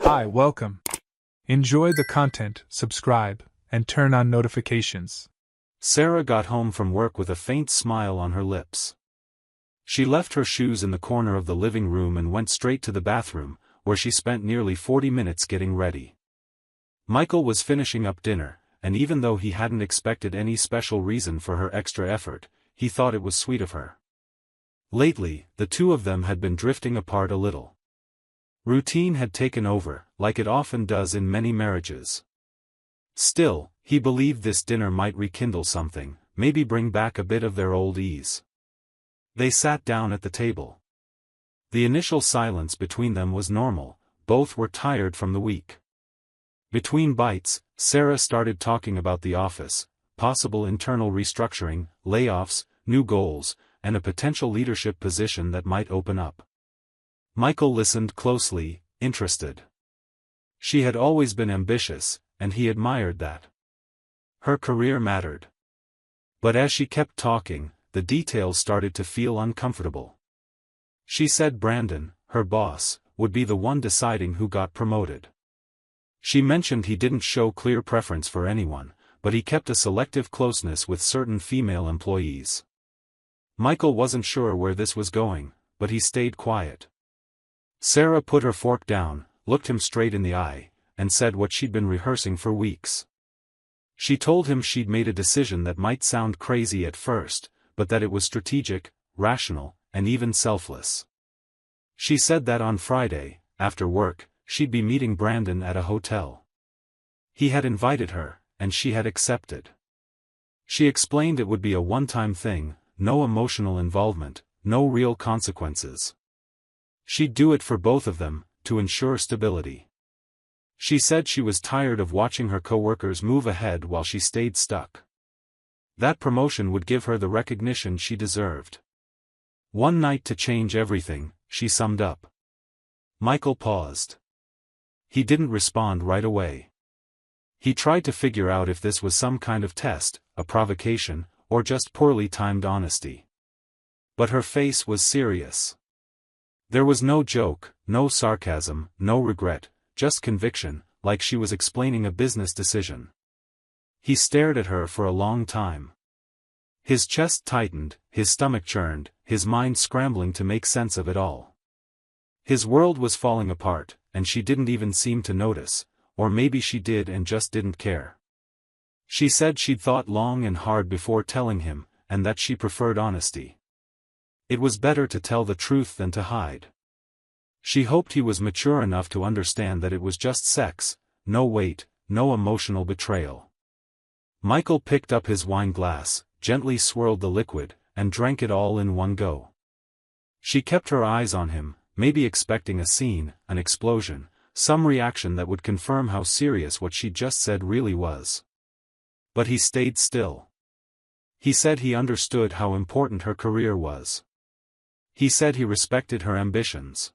Hi, welcome. Enjoy the content, subscribe, and turn on notifications. Sarah got home from work with a faint smile on her lips. She left her shoes in the corner of the living room and went straight to the bathroom, where she spent nearly 40 minutes getting ready. Michael was finishing up dinner, and even though he hadn't expected any special reason for her extra effort, he thought it was sweet of her. Lately, the two of them had been drifting apart a little. Routine had taken over, like it often does in many marriages. Still, he believed this dinner might rekindle something, maybe bring back a bit of their old ease. They sat down at the table. The initial silence between them was normal, both were tired from the week. Between bites, Sarah started talking about the office, possible internal restructuring, layoffs, new goals, and a potential leadership position that might open up. Michael listened closely, interested. She had always been ambitious, and he admired that. Her career mattered. But as she kept talking, the details started to feel uncomfortable. She said Brandon, her boss, would be the one deciding who got promoted. She mentioned he didn't show clear preference for anyone, but he kept a selective closeness with certain female employees. Michael wasn't sure where this was going, but he stayed quiet. Sarah put her fork down, looked him straight in the eye, and said what she'd been rehearsing for weeks. She told him she'd made a decision that might sound crazy at first, but that it was strategic, rational, and even selfless. She said that on Friday, after work, she'd be meeting Brandon at a hotel. He had invited her, and she had accepted. She explained it would be a one-time thing, no emotional involvement, no real consequences. She'd do it for both of them, to ensure stability. She said she was tired of watching her coworkers move ahead while she stayed stuck. That promotion would give her the recognition she deserved. One night to change everything, she summed up. Michael paused. He didn't respond right away. He tried to figure out if this was some kind of test, a provocation, or just poorly timed honesty. But her face was serious. There was no joke, no sarcasm, no regret, just conviction, like she was explaining a business decision. He stared at her for a long time. His chest tightened, his stomach churned, his mind scrambling to make sense of it all. His world was falling apart, and she didn't even seem to notice, or maybe she did and just didn't care. She said she'd thought long and hard before telling him, and that she preferred honesty. It was better to tell the truth than to hide. She hoped he was mature enough to understand that it was just sex, no weight, no emotional betrayal. Michael picked up his wine glass, gently swirled the liquid, and drank it all in one go. She kept her eyes on him, maybe expecting a scene, an explosion, some reaction that would confirm how serious what she'd just said really was. But he stayed still. He said he understood how important her career was. He said he respected her ambitions.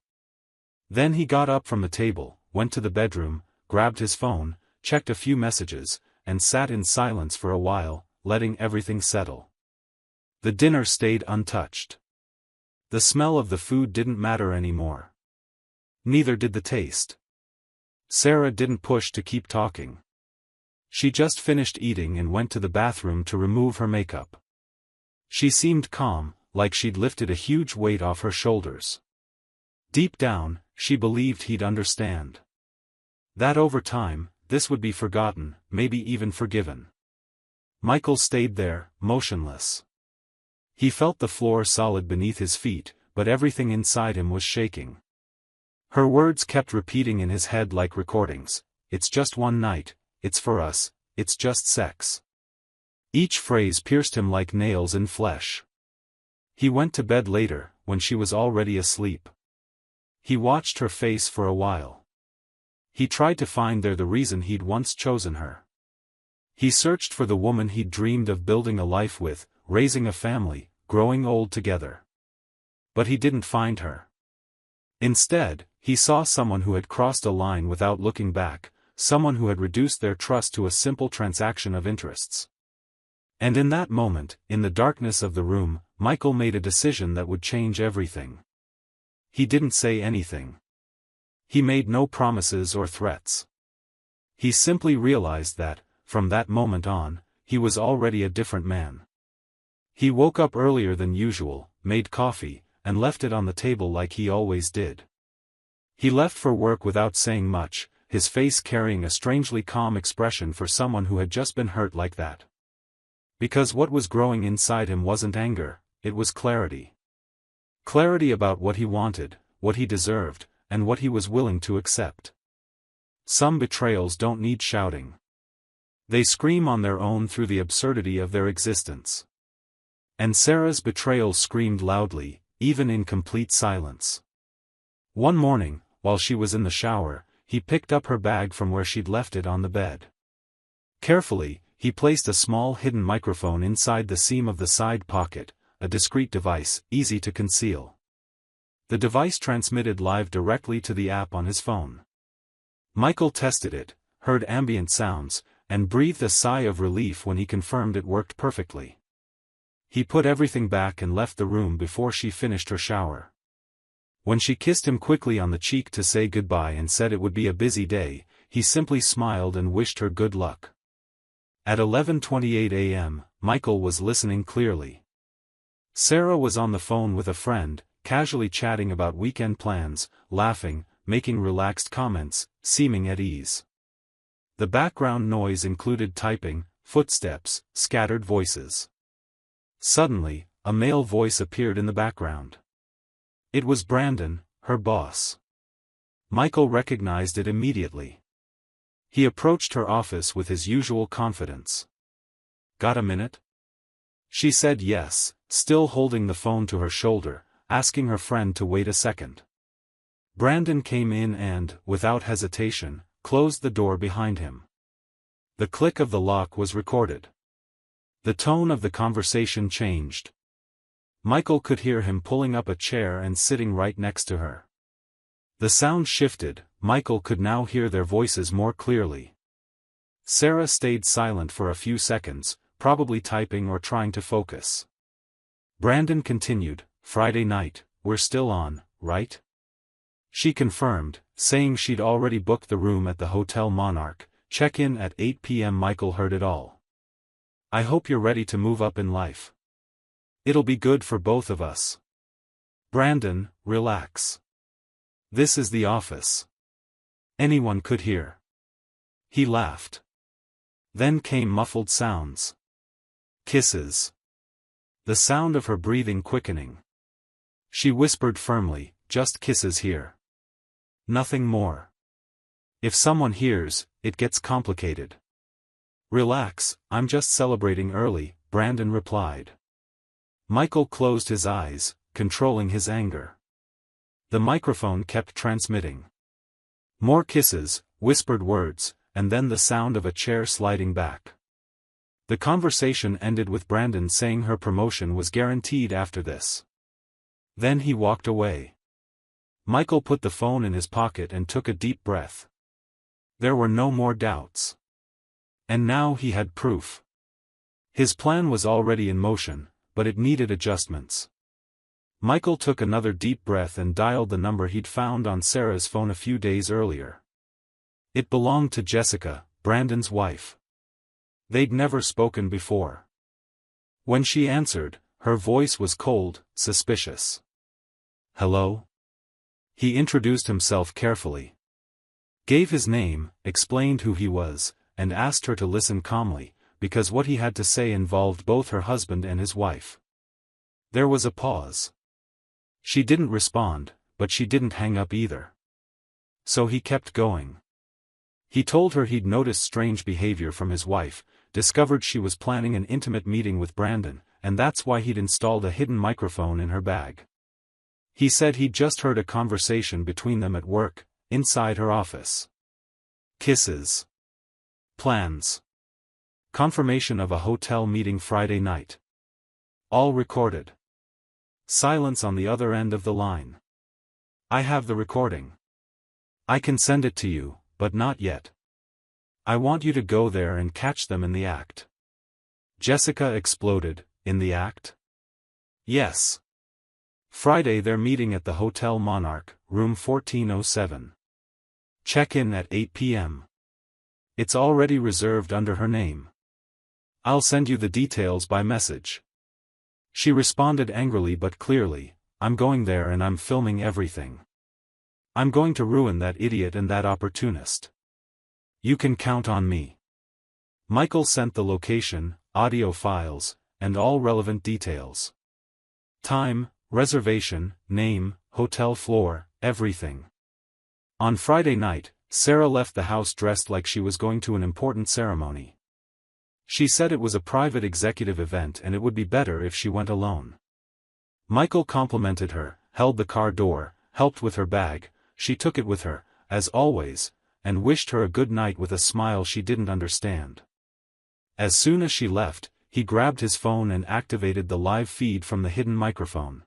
Then he got up from the table, went to the bedroom, grabbed his phone, checked a few messages, and sat in silence for a while, letting everything settle. The dinner stayed untouched. The smell of the food didn't matter anymore. Neither did the taste. Sarah didn't push to keep talking. She just finished eating and went to the bathroom to remove her makeup. She seemed calm, like she'd lifted a huge weight off her shoulders. Deep down, she believed he'd understand. That over time, this would be forgotten, maybe even forgiven. Michael stayed there, motionless. He felt the floor solid beneath his feet, but everything inside him was shaking. Her words kept repeating in his head like recordings. It's just one night, it's for us, it's just sex. Each phrase pierced him like nails in flesh. He went to bed later, when she was already asleep. He watched her face for a while. He tried to find there the reason he'd once chosen her. He searched for the woman he'd dreamed of building a life with, raising a family, growing old together. But he didn't find her. Instead, he saw someone who had crossed a line without looking back, someone who had reduced their trust to a simple transaction of interests. And in that moment, in the darkness of the room, Michael made a decision that would change everything. He didn't say anything. He made no promises or threats. He simply realized that, from that moment on, he was already a different man. He woke up earlier than usual, made coffee, and left it on the table like he always did. He left for work without saying much, his face carrying a strangely calm expression for someone who had just been hurt like that. Because what was growing inside him wasn't anger, it was clarity. Clarity about what he wanted, what he deserved, and what he was willing to accept. Some betrayals don't need shouting. They scream on their own through the absurdity of their existence. And Sarah's betrayal screamed loudly, even in complete silence. One morning, while she was in the shower, he picked up her bag from where she'd left it on the bed. Carefully, he placed a small hidden microphone inside the seam of the side pocket, a discreet device, easy to conceal. The device transmitted live directly to the app on his phone. Michael tested it, heard ambient sounds, and breathed a sigh of relief when he confirmed it worked perfectly. He put everything back and left the room before she finished her shower. When she kissed him quickly on the cheek to say goodbye and said it would be a busy day, he simply smiled and wished her good luck. At 11:28 a.m., Michael was listening clearly. Sarah was on the phone with a friend, casually chatting about weekend plans, laughing, making relaxed comments, seeming at ease. The background noise included typing, footsteps, scattered voices. Suddenly, a male voice appeared in the background. It was Brandon, her boss. Michael recognized it immediately. He approached her office with his usual confidence. "Got a minute?" She said yes, still holding the phone to her shoulder, asking her friend to wait a second. Brandon came in and, without hesitation, closed the door behind him. The click of the lock was recorded. The tone of the conversation changed. Michael could hear him pulling up a chair and sitting right next to her. The sound shifted, Michael could now hear their voices more clearly. Sarah stayed silent for a few seconds, probably typing or trying to focus. Brandon continued, "Friday night, we're still on, right?" She confirmed, saying she'd already booked the room at the Hotel Monarch, check-in at 8 p.m. Michael heard it all. "I hope you're ready to move up in life. It'll be good for both of us." "Brandon, relax. This is the office. Anyone could hear." He laughed. Then came muffled sounds. Kisses. The sound of her breathing quickening. She whispered firmly, "Just kisses here. Nothing more. If someone hears, it gets complicated." "Relax, I'm just celebrating early," Brandon replied. Michael closed his eyes, controlling his anger. The microphone kept transmitting. More kisses, whispered words, and then the sound of a chair sliding back. The conversation ended with Brandon saying her promotion was guaranteed after this. Then he walked away. Michael put the phone in his pocket and took a deep breath. There were no more doubts. And now he had proof. His plan was already in motion, but it needed adjustments. Michael took another deep breath and dialed the number he'd found on Sarah's phone a few days earlier. It belonged to Jessica, Brandon's wife. They'd never spoken before. When she answered, her voice was cold, suspicious. "Hello?" He introduced himself carefully. Gave his name, explained who he was, and asked her to listen calmly, because what he had to say involved both her husband and his wife. There was a pause. She didn't respond, but she didn't hang up either. So he kept going. He told her he'd noticed strange behavior from his wife, discovered she was planning an intimate meeting with Brandon, and that's why he'd installed a hidden microphone in her bag. He said he'd just heard a conversation between them at work, inside her office. Kisses. Plans. Confirmation of a hotel meeting Friday night. All recorded. Silence on the other end of the line. "I have the recording. I can send it to you, but not yet. I want you to go there and catch them in the act." Jessica exploded, "In the act?" "Yes. Friday they're meeting at the Hotel Monarch, room 1407. Check in at 8 p.m. It's already reserved under her name. I'll send you the details by message. She responded angrily but clearly, I'm going there and I'm filming everything. I'm going to ruin that idiot and that opportunist. You can count on me. Michael sent the location, audio files, and all relevant details. Time, reservation, name, hotel floor, everything. On Friday night, Sarah left the house dressed like she was going to an important ceremony. She said it was a private executive event and it would be better if she went alone. Michael complimented her, held the car door, helped with her bag, she took it with her, as always, and wished her a good night with a smile she didn't understand. As soon as she left, he grabbed his phone and activated the live feed from the hidden microphone.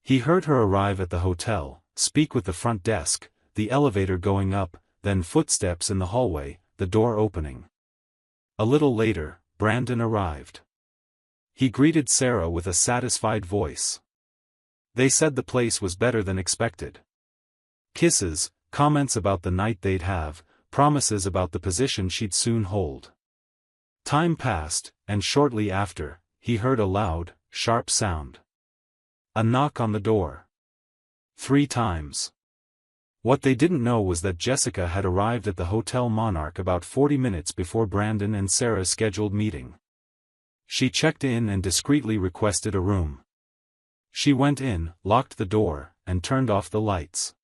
He heard her arrive at the hotel, speak with the front desk, the elevator going up, then footsteps in the hallway, the door opening. A little later, Brandon arrived. He greeted Sarah with a satisfied voice. They said the place was better than expected. Kisses, comments about the night they'd have, promises about the position she'd soon hold. Time passed, and shortly after, he heard a loud, sharp sound. A knock on the door. 3 times. What they didn't know was that Jessica had arrived at the Hotel Monarch about 40 minutes before Brandon and Sarah's scheduled meeting. She checked in and discreetly requested a room. She went in, locked the door, and turned off the lights.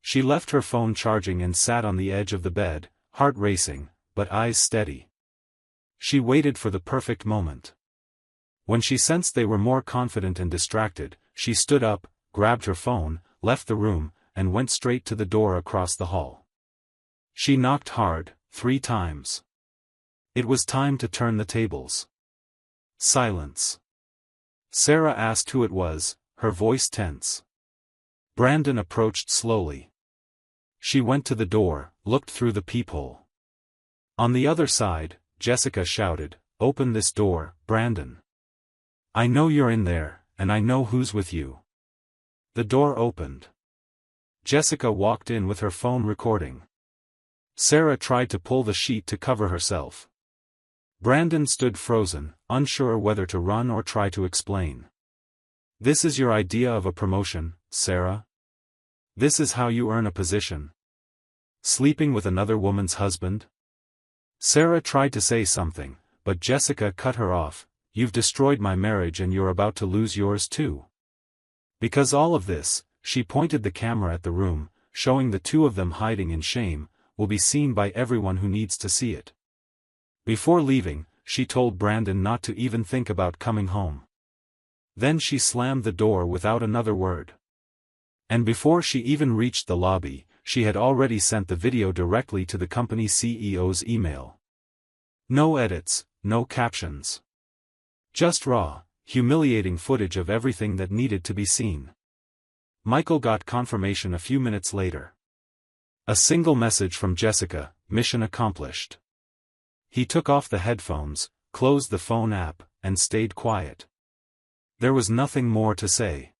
She left her phone charging and sat on the edge of the bed, heart racing, but eyes steady. She waited for the perfect moment. When she sensed they were more confident and distracted, she stood up, grabbed her phone, left the room, and went straight to the door across the hall. She knocked hard, 3 times. It was time to turn the tables. Silence. Sarah asked who it was, her voice tense. Brandon approached slowly. She went to the door, looked through the peephole. On the other side, Jessica shouted, "Open this door, Brandon. I know you're in there, and I know who's with you." The door opened. Jessica walked in with her phone recording. Sarah tried to pull the sheet to cover herself. Brandon stood frozen, unsure whether to run or try to explain. "This is your idea of a promotion, Sarah? This is how you earn a position? Sleeping with another woman's husband?" Sarah tried to say something, but Jessica cut her off. "You've destroyed my marriage and you're about to lose yours too. Because all of this," she pointed the camera at the room, showing the 2 of them hiding in shame, "will be seen by everyone who needs to see it." Before leaving, she told Brandon not to even think about coming home. Then she slammed the door without another word. And before she even reached the lobby, she had already sent the video directly to the company CEO's email. No edits, no captions. Just raw, humiliating footage of everything that needed to be seen. Michael got confirmation a few minutes later. A single message from Jessica, "Mission accomplished." He took off the headphones, closed the phone app, and stayed quiet. There was nothing more to say.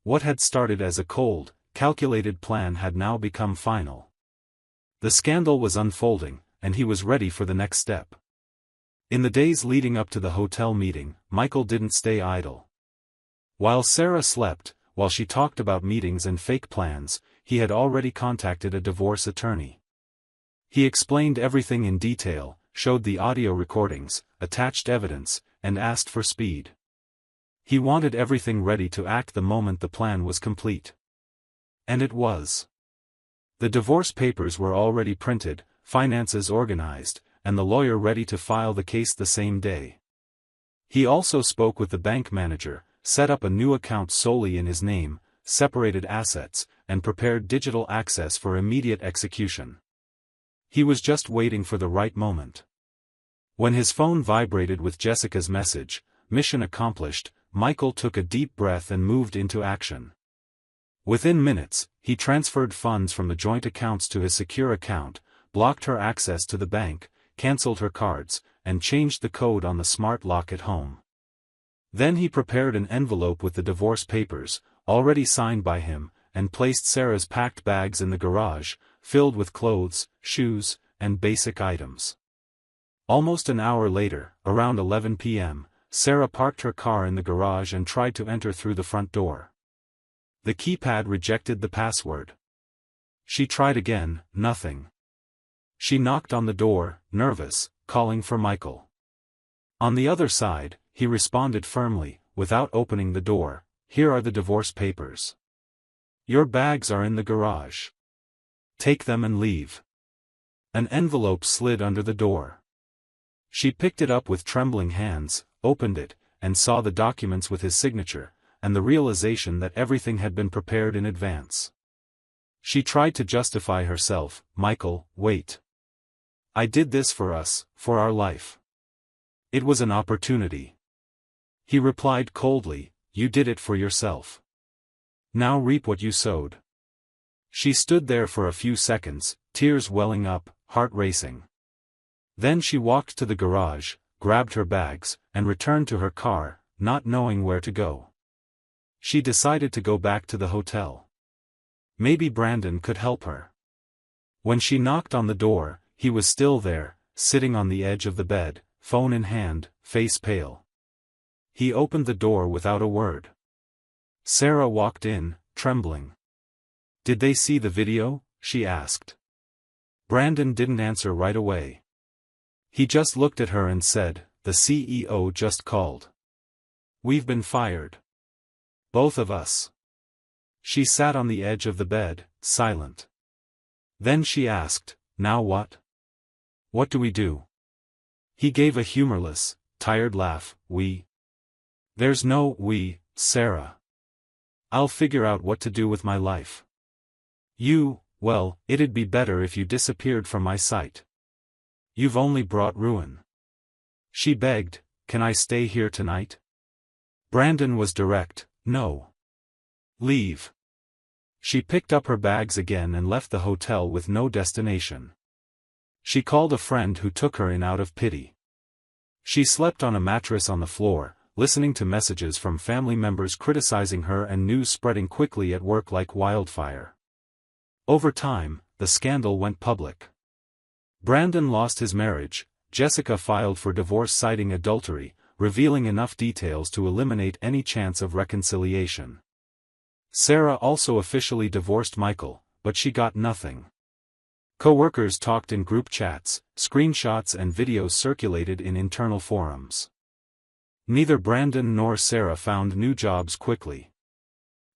What had started as a cold, calculated plan had now become final. The scandal was unfolding, and he was ready for the next step. In the days leading up to the hotel meeting, Michael didn't stay idle. While Sarah slept, while she talked about meetings and fake plans, he had already contacted a divorce attorney. He explained everything in detail, showed the audio recordings, attached evidence, and asked for speed. He wanted everything ready to act the moment the plan was complete. And it was. The divorce papers were already printed, finances organized, and the lawyer ready to file the case the same day. He also spoke with the bank manager, set up a new account solely in his name, separated assets, and prepared digital access for immediate execution. He was just waiting for the right moment. When his phone vibrated with Jessica's message, "Mission accomplished," Michael took a deep breath and moved into action. Within minutes, he transferred funds from the joint accounts to his secure account, blocked her access to the bank, cancelled her cards, and changed the code on the smart lock at home. Then he prepared an envelope with the divorce papers, already signed by him, and placed Sarah's packed bags in the garage, filled with clothes, shoes, and basic items. Almost an hour later, around 11 p.m., Sarah parked her car in the garage and tried to enter through the front door. The keypad rejected the password. She tried again, nothing. She knocked on the door, nervous, calling for Michael. On the other side, he responded firmly, without opening the door, "Here are the divorce papers. Your bags are in the garage. Take them and leave." An envelope slid under the door. She picked it up with trembling hands, opened it, and saw the documents with his signature, and the realization that everything had been prepared in advance. She tried to justify herself. "Michael, wait. I did this for us, for our life. It was an opportunity." He replied coldly, "You did it for yourself. Now reap what you sowed." She stood there for a few seconds, tears welling up, heart racing. Then she walked to the garage, grabbed her bags, and returned to her car, not knowing where to go. She decided to go back to the hotel. Maybe Brandon could help her. When she knocked on the door, he was still there, sitting on the edge of the bed, phone in hand, face pale. He opened the door without a word. Sarah walked in, trembling. "Did they see the video?" she asked. Brandon didn't answer right away. He just looked at her and said, "The CEO just called. We've been fired. Both of us." She sat on the edge of the bed, silent. Then she asked, "Now what? What do we do?" He gave a humorless, tired laugh. There's no we, Sarah. I'll figure out what to do with my life. Well, it'd be better if you disappeared from my sight. You've only brought ruin." She begged, "Can I stay here tonight?" Brandon was direct, "No. Leave." She picked up her bags again and left the hotel with no destination. She called a friend who took her in out of pity. She slept on a mattress on the floor, listening to messages from family members criticizing her and news spreading quickly at work like wildfire. Over time, the scandal went public. Brandon lost his marriage, Jessica filed for divorce citing adultery, revealing enough details to eliminate any chance of reconciliation. Sarah also officially divorced Michael, but she got nothing. Co-workers talked in group chats, screenshots and videos circulated in internal forums. Neither Brandon nor Sarah found new jobs quickly.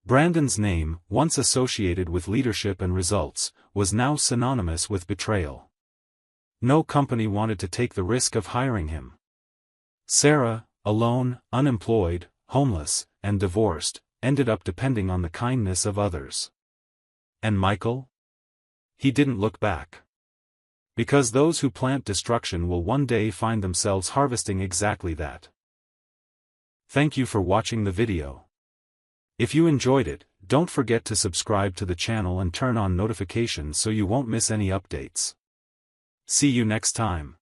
Brandon's name, once associated with leadership and results, was now synonymous with betrayal. No company wanted to take the risk of hiring him. Sarah, alone, unemployed, homeless, and divorced, ended up depending on the kindness of others. And Michael? He didn't look back. Because those who plant destruction will one day find themselves harvesting exactly that. Thank you for watching the video. If you enjoyed it, don't forget to subscribe to the channel and turn on notifications so you won't miss any updates. See you next time.